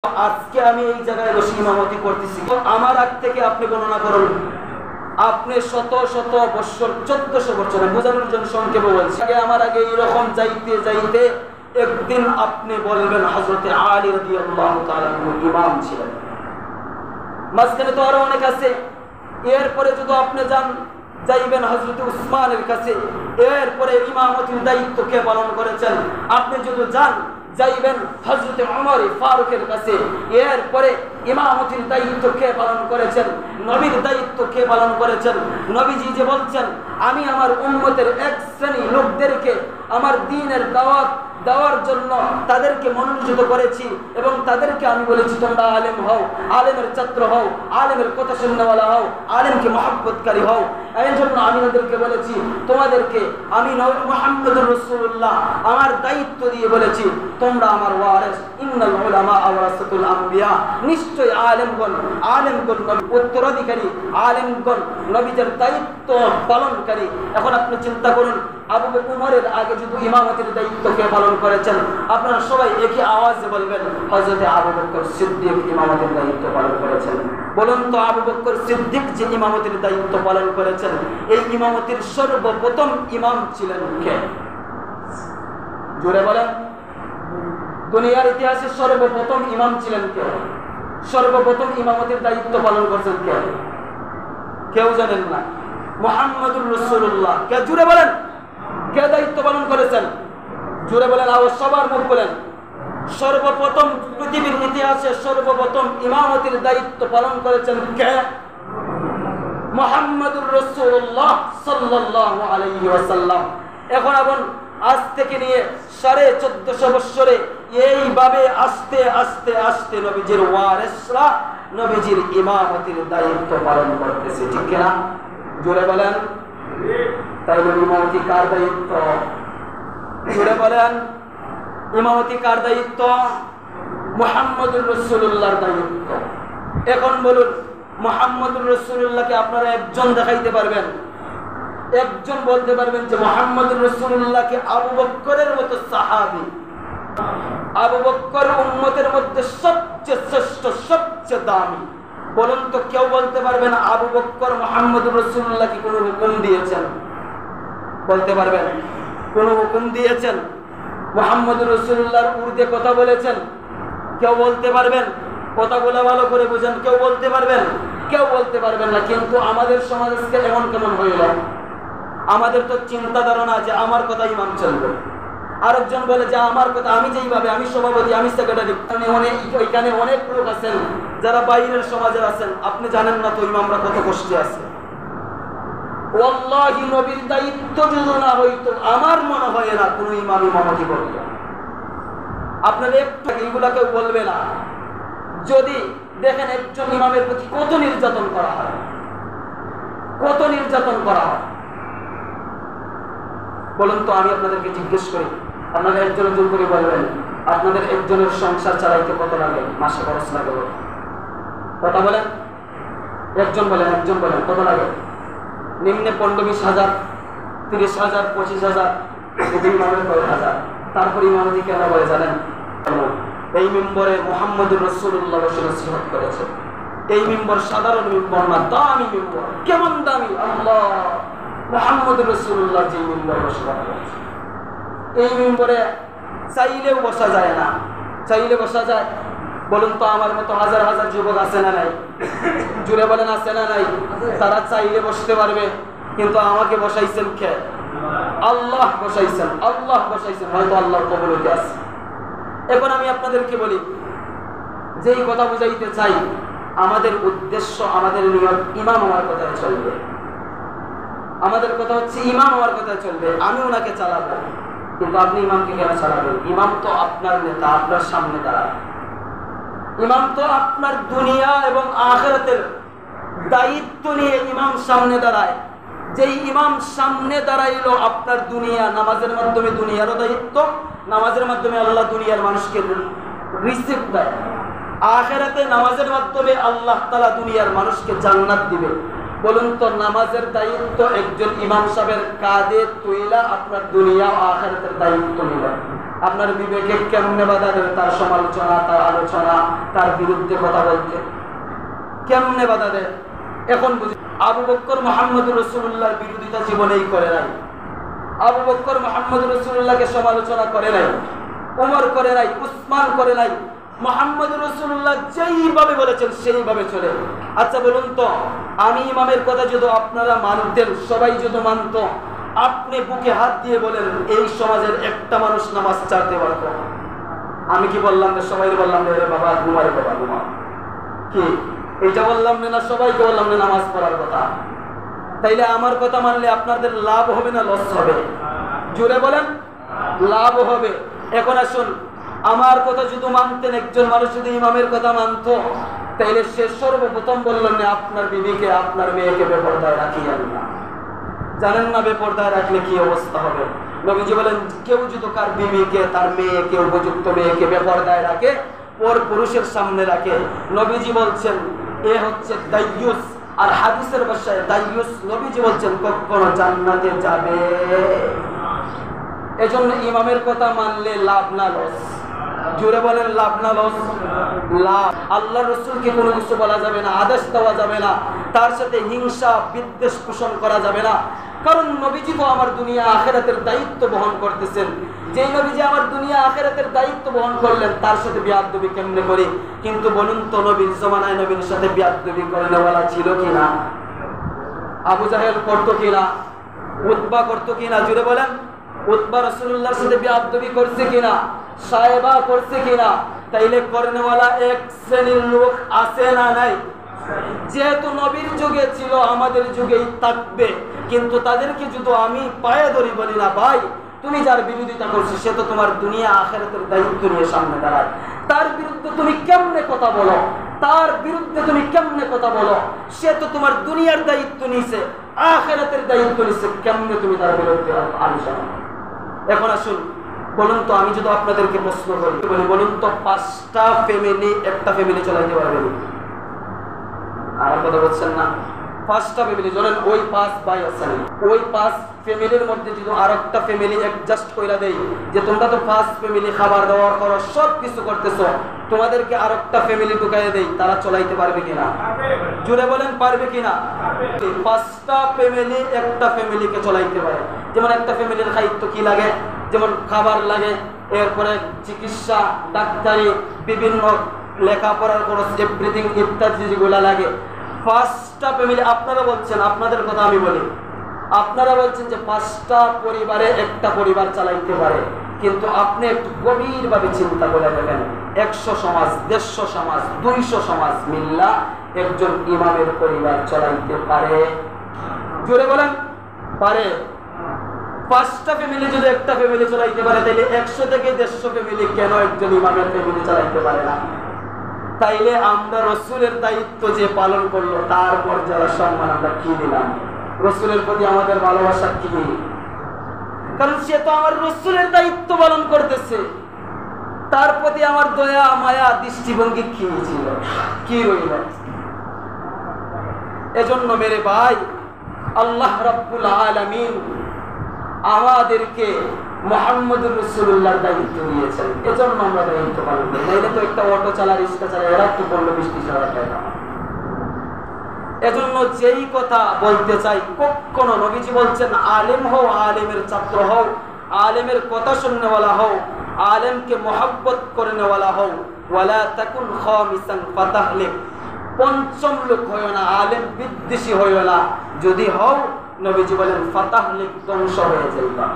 আজকে আমি এই জায়গায় বসে ইমামতি করতেছি, আমার আগ থেকে আপনি গণনা করুন, আপনি শত শত বছর 1400 বছরে বোঝানোর জন্য সংক্ষেপে বলছি, আমার আগে এইরকম যাইতে যাইতে একদিন আপনি বলবেন হযরত আলী রাদিয়াল্লাহু তাআলা ইমাম ছিলেন। মাঝখানে তো আরো অনেক আছে, এরপরে যদি আপনি যাইবেন হযরত উসমানের কাছে, এরপরে ইমামতির দায়িত্ব কে পালন করেছেন। আপনি যদি যাইবেন হযরত ওমর ফারুকের কাছে, এরপরে ইমামতির দায়িত্ব কে পালন করেছেন, নবীর দায়িত্ব কে পালন করেছেন। নবীজি যে বলছেন, আমি আমার উম্মতের এক শ্রেণী লোকদেরকে আমার দ্বীনের দাওয়াত দেওয়ার জন্য তাদেরকে মনোনীত করেছি এবং তাদেরকে আমি বলেছি তোমরা আলেম হও, আলেমের ছাত্র হও, আলেমের কথা শুননেওয়ালা হও, আলেমকে মহব্বতকারী হও। এই জন্য আমি তাদেরকে বলেছি তোমাদেরকে আমি মুহাম্মদুর রাসূলুল্লাহ আমার দায়িত্ব দিয়ে বলেছি তোমরা আমার ওয়ারিস, ইন্নাল উলামা ওয়ারাসাতুল আম্বিয়া, নিশ্চয়ই আলেমগণ উত্তরাধিকারী, আলেমগণ নবীদের দায়িত্ব পালনকারী। এখন আপনি চিন্তা করুন, আবু বকর উমরের আগে যদি ইমামতের দায়িত্ব কে পালন করেছেন, আপনারা সবাই একই আওয়াজে বলবেন হযরত আবু বকর সিদ্দিক ইমামতের দায়িত্ব পালন করেছেন। বলুন তো আবু বকর সিদ্দিক যে ইমামতের দায়িত্ব পালন করেছেন, এই ইমামতির সর্বপ্রথম ইমাম ছিলেন কে? জোরে বলেন। দুনিয়ার ইতিহাসে সর্বপ্রথম ইমাম ছিলেন কে? সর্বপ্রথম ইমামতের দায়িত্ব পালন করেছেন কে? কেউ জানেন না। মুহাম্মদুর রাসূলুল্লাহ। কে? জোরে বলেন। কে দায়িত্ব পালন করেছেন? জোরে বলেন, আওয়াজ সবার মুখ বলেন। সর্বপ্রথম পৃথিবীর ইতিহাসে সর্বপ্রথম ইমামতির দায়িত্ব পালন করেছেন কে? মুহাম্মদুর রাসূলুল্লাহ সাল্লাল্লাহু আলাইহি ওয়াসাল্লাম। এখন আজ থেকে নিয়ে 1450 বছরে এইভাবে আস্তে আস্তে আস্তে নবীজির ওয়ারিসরা নবীজির ইমামতির দায়িত্ব পালন করতেছে, ঠিক কিনা? জোরে বলেন। তাইলে ইমামতি কার দায়িত্ব? জোরে বলেন। ইমামতি কার দায়িত্ব? মুহাম্মদুর রাসূলুল্লাহর দায়িত্ব। এখন বলুন, মুহাম্মদুর রাসূলুল্লাহকে আপনারা একজন দেখাইতে পারবেন? একজন বলতে পারবেন যে মুহাম্মদুর রাসূলুল্লাহকে আবু বকরের মতো সাহাবী, আবু বকর উম্মতের মধ্যে সবচেয়ে শ্রেষ্ঠ, সবচেয়ে দামি? বলুন তো কেউ বলতে পারবেন আবু বকর মুহাম্মদুর রাসূলুল্লাহকে কোনো হুকুম দিয়েছেন? বলতে পারবেন? কোনো হুকুম দিয়েছেন? মুহাম্মদুর রাসূলুল্লাহর উর্দে কথা বলেছেন? কেউ বলতে পারবেন? কথাগুলো ভালো করে বুঝেন। কেউ বলতে পারবেন? কেউ বলতে পারবেন না। কিন্তু আমাদের সমাজে এমন কেমন হইল? আমাদের তো চিন্তা ধারণা যে আমার কথা ইমাম চলবে, আরেকজন বলে যে আমার কথা, আমি যেইভাবে, আমি সভাপতি, আমি সেক্রেটারি। ওইখানে অনেক লোক আছেন যারা বাইরের সমাজের আছেন, আপনি জানেন না তো ইমামরা কত কষ্টে আছে। ওয়াল্লাহি নবীর দায়িত্ব যদি না হইতো আমার মনে হয় না কোনো ইমাম ইমামতি করত। আপনারা একটু এইগুলা কেউ বলবে না। যদি দেখেন একজন ইমামের প্রতি কত নির্যাতন করা হয়, কত নির্যাতন করা হয়। বলুন তো, আমি আপনাদেরকে জিজ্ঞেস করি, আপনারা একজনের জোর করে বলবেন আপনাদের একজনের সংসার চালাইতে কত লাগে, মাসে খরচ লাগে? কথা বলেন। একজন বলেন, একজন বলেন কত লাগে? নিম্নে 15-20 হাজার, 30 হাজার, 25 হাজার, ইমামের 10 হাজার। তারপর ইমামতি কেন বলে জানেন? এই মিম্বরে মুহাম্মদুর রাসূলুল্লাহ নসিহত করেছে। এই মিম্বর সাধারণ মিম্বর না, দামি মিম্বর। কেমন দামি? আল্লাহ, মুহাম্মদুর রাসূলুল্লাহ যে মিম্বর নসিহত করেছে, এই মিম্বরে চাইলেও বসা যায় না। চাইলে বসা যায়? বলুন তো, আমার মতো হাজার হাজার যুবক আছে না নাই? জুড়ে বলেন, আছে না নাই? তারা চাইলে বসতে পারবে, কিন্তু আমাকে বসাইছেন কে? আল্লাহ বসাইছেন। আল্লাহ বসাইছেন, হয়তো আল্লাহর কবুলতে আছে। এখন আমি আপনাদেরকে বলি, যেই কথা বুঝাইতে চাই, আমাদের উদ্দেশ্য, আমাদের নিয়ম ইমাম আমার কথায় চলবে। আমাদের কথা হচ্ছে ইমাম আমার কথায় চলবে, আমি ওনাকে চালাবো। কিন্তু আপনি ইমামকে কেন চালাবেন? ইমাম তো আপনার নেতা, আপনার সামনে দাঁড়ায়। ইমাম তো আপনার দুনিয়া এবং আখিরাতের দায়িত্ব নিয়ে ইমাম সামনে দাঁড়ায়। যেই ইমাম সামনে দাঁড়াইলো আপনার দুনিয়া, নামাজের মাধ্যমে দুনিয়ারও দায়িত্ব, নামাজের মাধ্যমে আল্লাহ দুনিয়ার মানুষকে রিসিভ দেয়। আখিরাতে নামাজের মাধ্যমে আল্লাহ তাআলা দুনিয়ার মানুষকে জান্নাত দিবে। বলুন তো, নামাজের দায়িত্ব একজন ইমাম সাহেবের কাঁধে তুইলা আপনার দুনিয়া ও আখিরাতের দায়িত্ব নিলেন। আপনার বিবেকে কেমনে বাধা দেবে তার সমালোচনা, তার আলোচনা, তার বিরুদ্ধে কথা বলতে? কেমনে বাধা দেয়? এখন বুঝি আবু বকর মুহাম্মদুর রাসূলুল্লাহর বিরোধিতা জীবনেই করে নাই। আবু বকর মুহাম্মদুর রাসূলুল্লাহকে সমালোচনা করে নাই, ওমর করে নাই, উসমান করে নাই। মুহাম্মদুর রাসূলুল্লাহ যেইভাবে বলেছেন সেইভাবে চলে। আচ্ছা বলুন তো, আমি ইমামের কথা যদি আপনারা মানতেন, সবাই যদি মানত, আপনি বুকে হাত দিয়ে বলেন এই সমাজের একটা মানুষ নামাজ ছাড়তে পারত? আমি কি বললাম না সবাই বললাম রে বাবা ঘুমারে বাবা ঘুমা, কি এইটা বললাম না সবাইকে বললাম না নামাজ পড়ার কথা? তাইলে আমার কথা মানলে আপনাদের লাভ হবে না লস হবে? জোরে বলেন। লাভ হবে। এখন আসুন, আমার কথা যদি মানতেন, একজন মানুষ যদি ইমামের কথা মানত, তাইলে সে সর্বপ্রথম বললেন না আপনার বিবিকে, আপনার মেয়েকে বেপরদায় রাখিয়েন না। জানেন না বেপরদায় রাখলে কি অবস্থা হবে? নবীজি বলেন কেউ যদি কার বিবিকে, তার মেয়েকে, উপযুক্ত মেয়েকে বেপরদায় রাখে, পর পুরুষের সামনে রাখে, নবীজি বলছেন এ হচ্ছে দাইয়ুস। আর হাদিসের ভাষায় দাইয়ুস, নবীজি বলছেন কখনো জান্নাতে যাবে। এজন্য ইমামের কথা মানলে লাভ না লস? জোরে বলেন লাভ না লস? লাভ। আল্লাহ রাসূলকে কোনো কিছু বলা যাবে না, আদেশ দেওয়া যাবে না, তার সাথে হিংসা বিদ্বেষ পোষণ করা যাবে না। কারণ নবীজি তো আমার দুনিয়া আখিরাতের দায়িত্ব বহন করতেছেন। যেই নবীজি আমার দুনিয়া আখিরাতের দায়িত্ব বহন করলেন, তার সাথে বিয়াদবি কেমনে করি? কিন্তু বলুন তো, নবীর জমানায় নবীর সাথে বিয়াদবি করেনেওয়ালা ছিল কিনা? আবু জাহেল করতো কিনা? উতবা করতো কিনা? জুড়ে বলেন। উতবা রাসূলুল্লাহর সাথে বিয়াদবি করছে কিনা? সাহেবা করছে কিনা? তাইলে করেনেওয়ালা এক শ্রেণীর লোক আছে না নাই? যেহেতু নবীর যুগে ছিল, আমাদের যুগেই থাকবে। কিন্তু তাদেরকে যদি আমি পায়ে ধরি, বলি না ভাই তুমি যার বিরোধিতা করছো সে তো তোমার দুনিয়া আখিরাতের দায়িত্ব নিয়ে সামনে দাঁড়ায়, তার বিরুদ্ধে তুমি কেমনে কথা বলো? তার বিরুদ্ধে তুমি কেমনে কথা বলো? সে তো তোমার দুনিয়ার দায়িত্ব নিছে, আখিরাতের দায়িত্ব নিছে, কেমনে তুমি তার বিরুদ্ধে আলোচনা? এখন আসুন বলুন তো, আমি যদি আপনাদেরকে প্রশ্ন করি, বলুন তো 5টা ফ্যামিলি একটা ফ্যামিলি চালাইতে পারবে? আমার কথা বলছেন না? 5টা ফ্যামিলি, ধরেন ওই 5 ভাই আছেন, ওই 5 ফ্যামিলির মধ্যে যদি আরেকটা ফ্যামিলি অ্যাডজাস্ট কইরা দেই যে তোমরা তো 5 ফ্যামিলি খাবার দাবার করো, সব কিছু করতেছো, তোমাদেরকে আরেকটা ফ্যামিলি ঢুকাইয়া দেই, তারা চলাইতে পারবে কিনা? জুড়ে বলেন পারবে কিনা? 5টা ফ্যামিলি একটা ফ্যামিলিকে চলাইতে পারে। যেমন একটা ফ্যামিলির খাদ্য কি লাগে? যেমন খাবার লাগে, এরপরে চিকিৎসা, ডাক্তারি, বিভিন্ন লেখাপড়ার খরচ, এভরিথিং ইত্যাদি যেগুলো লাগে। 5টা ফ্যামিলি, আপনারা বলছেন, আপনাদের কথা আমি বলি, আপনারা বলছেন যে 5টা পরিবারে একটা পরিবার চালাইতে পারে, কিন্তু আপনি একটু গভীরভাবে চিন্তা করে দেখেন, 100 সমাজ, 150 সমাজ, 200 সমাজ মিল্লা একজন ইমামের পরিবার চালাইতে পারে? জোরে বলেন পারে? 5টা ফ্যামিলি যদি একটা ফ্যামিলি চালাইতে পারে, তাহলে 100 থেকে 150 ফ্যামিলি কেন একজন ইমামের ফ্যামিলি চালাইতে পারে না? তাইলে আমরা রসুলের দায়িত্ব যে পালন করলো, তার মর্যাদা সম্মান আমরা কি দিলাম? রসুলের প্রতি আমাদের ভালোবাসা কি? কারণ সে তো আমার রসুলের দায়িত্ব পালন করতেছে, তার প্রতি আমার দয়া মায়া দৃষ্টিভঙ্গি কি ছিল, কি রইল? এজন্য মেরে ভাই, আল্লাহ রাব্বুল আলামিন আমাদেরকে মুহাম্মদুর রাসূলুল্লাহর দায়িত্ব দিয়েছেন, এজন্য আমরা দায়িত্ব পালন করি। নাইলে তো একটা অটো চালা, রিক্সা চালা, এরা তো বললো 20-30 টাকা। এজন্য যেই কথা বলতে চাই, কখনো নবীজি বলছেন আলেম হও, আলেমের ছাত্র হও, আলেমের কথা শুননেওয়ালা হও, আলেমকে মহব্বত করে নেওয়ালা হও, ওয়ালা তাকুন খামিসান ফাতাহলিক, 5ম লোক হইও না, আলেম বিদ্বেষী হইও না। যদি হও, নবীজি বলেন ফাতাহলিক, ধ্বংস হয়ে যাইবা।